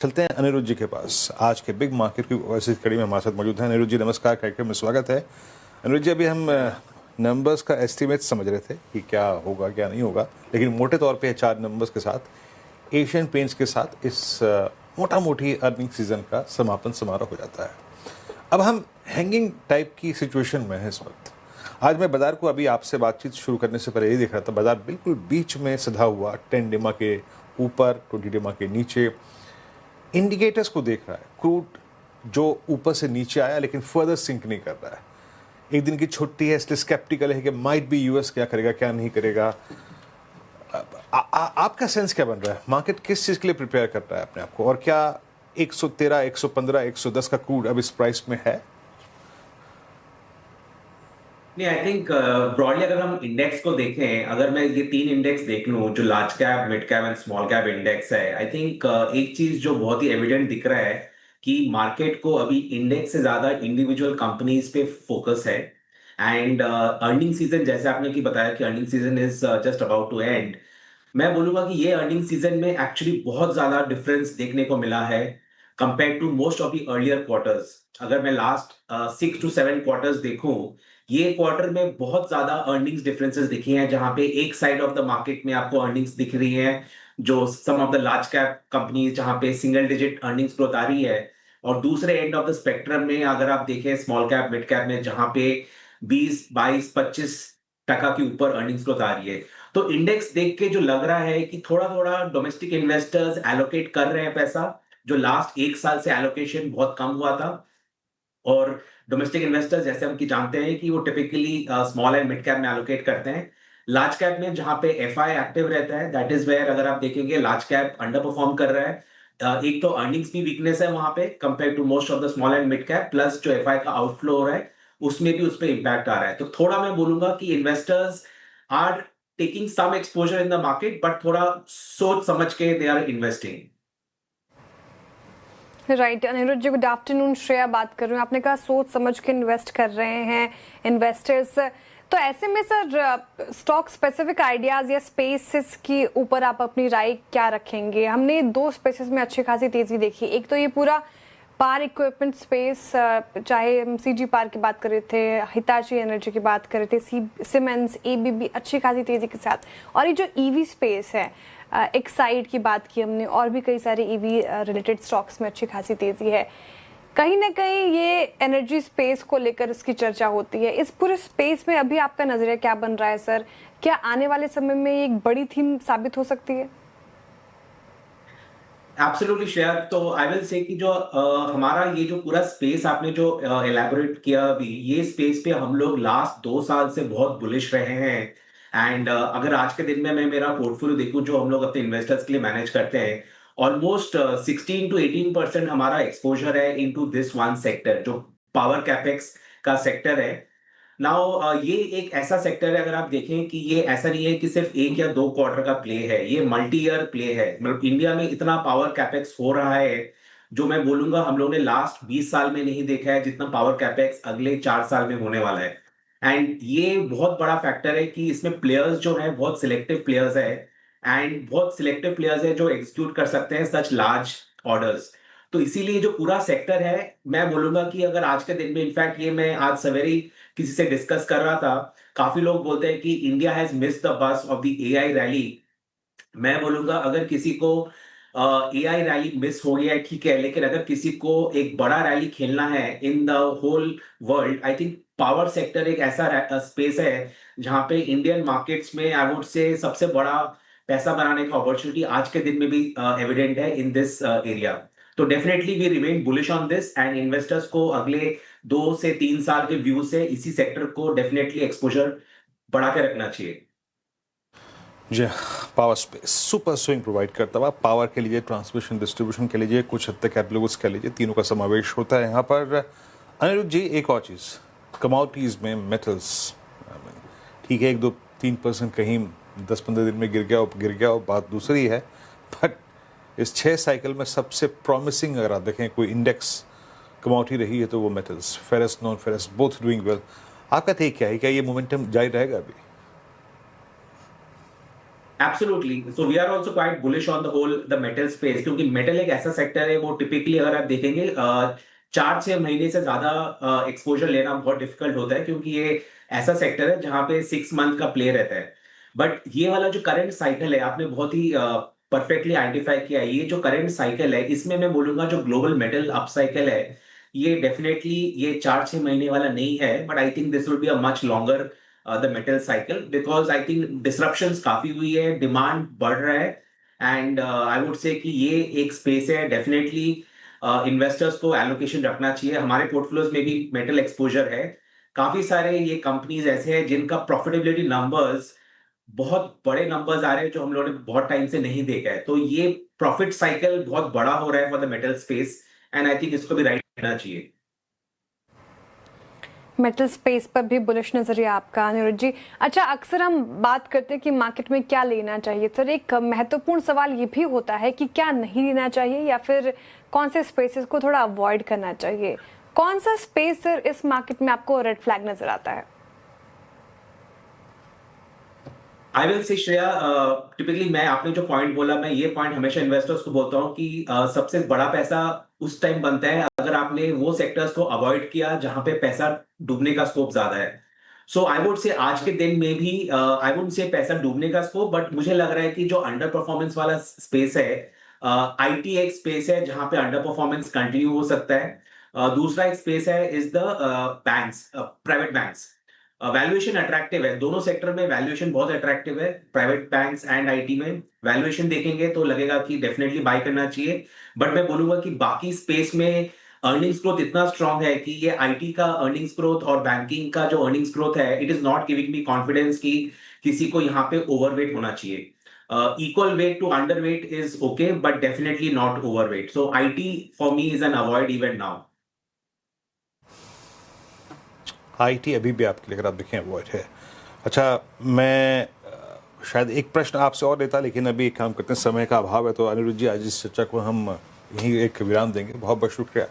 चलते हैं अनिरुद्ध जी के पास। आज के बिग मार्केट की ओवरसीज कड़ी में हमारे साथ मौजूद हैं। अनिरुद्ध जी नमस्कार, कार्यक्रम में स्वागत है। अनिरुद्ध जी, अभी हम नंबर्स का एस्टीमेट समझ रहे थे कि क्या होगा क्या नहीं होगा, लेकिन मोटे तौर पे 4 नंबर्स के साथ एशियन पेंट्स के साथ इस मोटा मोटी अर्निंग सीजन का समापन समारोह हो जाता है। अब हम हैंगिंग टाइप की सिचुएशन में हैं इस वक्त। आज मैं बाजार को अभी आपसे बातचीत शुरू करने से पहले ये देख रहा था, बाजार बिल्कुल बीच में सधा हुआ, 10 डिमा के ऊपर 20 डिमा के नीचे इंडिकेटर्स को देख रहा है। क्रूड जो ऊपर से नीचे आया लेकिन फर्दर सिंक नहीं कर रहा है। एक दिन की छुट्टी है, इसलिए स्केप्टिकल है कि माइट बी यूएस क्या करेगा क्या नहीं करेगा। आपका सेंस क्या बन रहा है? मार्केट किस चीज़ के लिए प्रिपेयर कर रहा है अपने आप को, और क्या 113, 115, 110 का क्रूड अब इस प्राइस में है? नहीं, आई थिंक ब्रॉडली अगर हम इंडेक्स को देखें, अगर मैं ये 3 इंडेक्स देख लूं जो large cap, mid cap and small cap index है, आई थिंक एक चीज जो बहुत ही एविडेंट दिख रहा है कि मार्केट को अभी इंडेक्स से ज्यादा इंडिविजुअल कंपनीज पे फोकस है। एंड अर्निंग सीजन, जैसे आपने की बताया कि earning season is just about to end. मैं बोलूंगा कि ये अर्निंग सीजन में एक्चुअली बहुत ज्यादा डिफरेंस देखने को मिला है compare to most of the earlier quarters. अगर मैं लास्ट 6 to 7 क्वार्टर्स देखूं, ये क्वार्टर में बहुत ज्यादा अर्निंग्स डिफरेंसेस दिखी हैं, जहां पे एक साइड ऑफ द मार्केट में आपको अर्निंग्स दिख रही हैं जो sum of the large cap companies, जहां पे सिंगल डिजिट अर्निंग्स ग्रोथ आ रही है, और दूसरे एंड ऑफ द स्पेक्ट्रम में अगर आप देखें स्मॉल कैप, मिड कैप में, जहां पे 20, 22, 25% के ऊपर अर्निंग्स ग्रोथ आ रही है। तो इंडेक्स देख के जो लग रहा है कि थोड़ा थोड़ा डोमेस्टिक इन्वेस्टर्स एलोकेट कर रहे हैं पैसा, जो लास्ट 1 साल से एलोकेशन बहुत कम हुआ था। और डोमेस्टिक इन्वेस्टर्स, जैसे हम की जानते हैं कि वो typically small and mid cap में एलोकेट करते हैं। लार्ज कैप में जहां पे एफआई एक्टिव रहता है, दैट इज वेयर अगर आप देखेंगे लार्ज कैप अंडर परफॉर्म कर रहा है। एक तो अर्निंग्स भी वीकनेस है वहां पे compare to most of the small and mid cap, plus जो एफआई का आउटफ्लो हो रहा है उसमें भी उस पर इम्पैक्ट आ रहा है। तो थोड़ा मैं बोलूंगा कि investors are taking some exposure in the market, but थोड़ा सोच समझ के they are investing. Right Anirudh ji, good afternoon. Shreya बात कर रही हूँ। आपने कहा सोच समझ के इन्वेस्ट कर रहे हैं इन्वेस्टर्स, तो ऐसे में सर स्टॉक स्पेसिफिक आइडियाज या स्पेसेस के ऊपर आप अपनी राय क्या रखेंगे? हमने 2 स्पेसेस में अच्छी खासी तेजी देखी। एक तो ये पूरा पावर इक्विपमेंट स्पेस, चाहे हम सीजी पावर की बात कर रहे थे, हिताची एनर्जी की बात कर रहे थे, सीमेंस, एबीबी अच्छी खासी तेजी के साथ, और ये जो ईवी स्पेस है, एक साइड की बात की हमने, और भी कई सारे ईवी रिलेटेड स्टॉक्स में अच्छी खासी तेजी है। कहीं ना कहीं ये एनर्जी स्पेस को लेकर इसकी चर्चा होती है। इस पूरे स्पेस में अभी आपका नजरिया क्या बन रहा है सर? क्या आने वाले समय में एक बड़ी थीम साबित हो सकती है? एब्सोल्युटली श्रेया, तो आई विल से कि जो हमारा ये जो पूरा स्पेस आपने जो एलैबोरेट किया अभी, ये स्पेस पे हम लोग लास्ट 2 साल से बहुत बुलिश रहे हैं। एंड अगर आज के दिन में मैं मेरा पोर्टफोलियो देखूं जो हम लोग अपने इन्वेस्टर्स के लिए मैनेज करते हैं, ऑलमोस्ट 16 to 18% हमारा एक्सपोजर है इनटू दिस वन सेक्टर, जो पावर कैपेक्स का सेक्टर है। नाउ ये एक ऐसा सेक्टर है, अगर आप देखें कि ये ऐसा नहीं है कि सिर्फ 1 या 2 क्वार्टर का प्ले है, ये मल्टी ईयर प्ले है। मतलब इंडिया में इतना पावर कैपेक्स हो रहा है जो मैं बोलूंगा हम लोग ने लास्ट 20 साल में नहीं देखा है, जितना पावर कैपेक्स अगले 4 साल में होने वाला है। एंड ये बहुत बड़ा फैक्टर है कि इसमें प्लेयर्स जो है बहुत सिलेक्टिव प्लेयर्स है, एंड बहुत सिलेक्टिव प्लेयर्स है जो एग्जीक्यूट कर सकते हैं सच लार्ज ऑर्डर्स। तो इसीलिए जो पूरा सेक्टर है, मैं बोलूंगा कि अगर आज के दिन में, इनफैक्ट ये मैं आज सवेरे किसी से डिस्कस कर रहा था, काफी लोग बोलते हैं कि India has missed the bus of the AI rally. मैं बोलूंगा अगर किसी को एआई रैली मिस हो गया है ठीक है, लेकिन अगर किसी को एक बड़ा रैली खेलना है in the whole world, I think power sector एक ऐसा स्पेस है जहां पे इंडियन मार्केट्स में आई वुड से सबसे बड़ा पैसा बनाने का अपॉर्चुनिटी आज के दिन में भी एविडेंट है इन दिस एरिया। तो definitely we remain bullish on this, and investors को अगले 2 से 3 साल के व्यू से इसी सेक्टर को डेफिनेटली एक्सपोजर बढ़ा के रखना चाहिए। जी, power space super swing provide करता हुआ, पावर के लिए, ट्रांसमिशन डिस्ट्रीब्यूशन के लिए, कुछ हद तक कैपिटल्स के लिए, तीनों का समावेश होता है यहाँ पर। अनिरुद्ध जी, एक और चीज़, कमोडिटीज़ में मेटल्स, ठीक है 1-2-3% कहीं 10-15 दिन में गिर गया और बात दूसरी है। बट इस 6 साइकिल में सबसे प्रॉमिसिंग अगर आप देखें कोई इंडेक्स कमोडिटी रही है तो वो metals, ferrous, non ferrous, both doing well. आपका टेक क्या है? क्या ये मोमेंटम जारी रहेगा अभी? Absolutely, so we are also quite bullish on the whole the metal space, क्योंकि मेटल एक ऐसा सेक्टर है, वो टिपिकली अगर आप देखेंगे 4-6 महीने से ज्यादा एक्सपोजर लेना बहुत डिफिकल्ट होता है, क्योंकि ये ऐसा सेक्टर है जहां पे 6 मंथ का प्ले रहता है। बट ये वाला जो करंट साइकिल है, आपने बहुत ही परफेक्टली आइडेंटिफाई किया है। ये जो करंट साइकिल है, इसमें मैं बोलूंगा जो ग्लोबल मेटल अप साइकिल है, ये डेफिनेटली ये 4-6 महीने वाला नहीं है, but I think this will be a much longer the metal cycle, because I think disruptions काफी हुई है, डिमांड बढ़ रहा है, एंड आई वुड से कि ये एक स्पेस है, डेफिनेटली इन्वेस्टर्स को एलोकेशन रखना चाहिए। हमारे पोर्टफोलियोज में भी मेटल एक्सपोजर है। काफी सारे ये कंपनीज ऐसे हैं जिनका प्रॉफिटेबिलिटी नंबर्स बहुत बड़े नंबर्स आ रहे हैं, जो हम लोगों ने बहुत टाइम से नहीं देखा है। तो ये प्रॉफिट साइकिल बहुत बड़ा हो रहा है for the metal space, and I think इसको भी राइट करना चाहिए। मेटल स्पेस पर भी बुलिश नजरिया आपका, अनिरुद्ध जी। अच्छा, अक्सर हम बात करते हैं कि मार्केट में क्या लेना चाहिए। सर, एक महत्वपूर्ण सवाल ये भी होता है कि क्या नहीं लेना चाहिए, या फिर कौन से स्पेसेस को थोड़ा अवॉइड करना चाहिए। कौन सा स्पेस सर इस मार्केट में आपको रेड फ्लैग नजर आता है? I will say Shreya, typically मैं आपने जो पॉइंट बोला, मैं ये पॉइंट हमेशा इन्वेस्टर्स को बोलता हूँ कि सबसे बड़ा पैसा उस टाइम बनता है अगर आपने वो सेक्टर्स को अवॉइड किया जहां पे पैसा डूबने का स्कोप ज्यादा है। सो आई वुड से आज के दिन में भी आई वुड से पैसा डूबने का स्कोप, बट मुझे लग रहा है कि जो अंडर परफॉर्मेंस वाला स्पेस है, आईटी एक स्पेस है जहां पे अंडर परफॉर्मेंस कंटिन्यू हो सकता है। दूसरा एक स्पेस है is the banks, private banks. Valuation attractive है, दोनों सेक्टर में वैल्यूएशन बहुत अट्रैक्टिव है। प्राइवेट बैंक्स एंड आईटी में वैल्यूएशन देखेंगे तो लगेगा कि डेफिनेटली बाय करना चाहिए। बट मैं बोलूंगा कि बाकी स्पेस में अर्निंग्स ग्रोथ इतना स्ट्रांग है कि ये आईटी का अर्निंग्स ग्रोथ और बैंकिंग का जो अर्निंग्स ग्रोथ है, it is not giving me confidence कि किसी को यहाँ पे ओवरवेट होना चाहिए। Equal weight to under weight is okay, but definitely not overweight. So IT for me is an avoid even now. IT अभी भी आपके लिए अगर आप देखें अवॉइड है। अच्छा, मैं शायद एक प्रश्न आपसे और लेता, लेकिन अभी एक काम करते हैं, समय का अभाव है। तो अनिरुद्ध जी, आज इस चर्चा को हम यहीं एक विराम देंगे। बहुत बहुत शुक्रिया।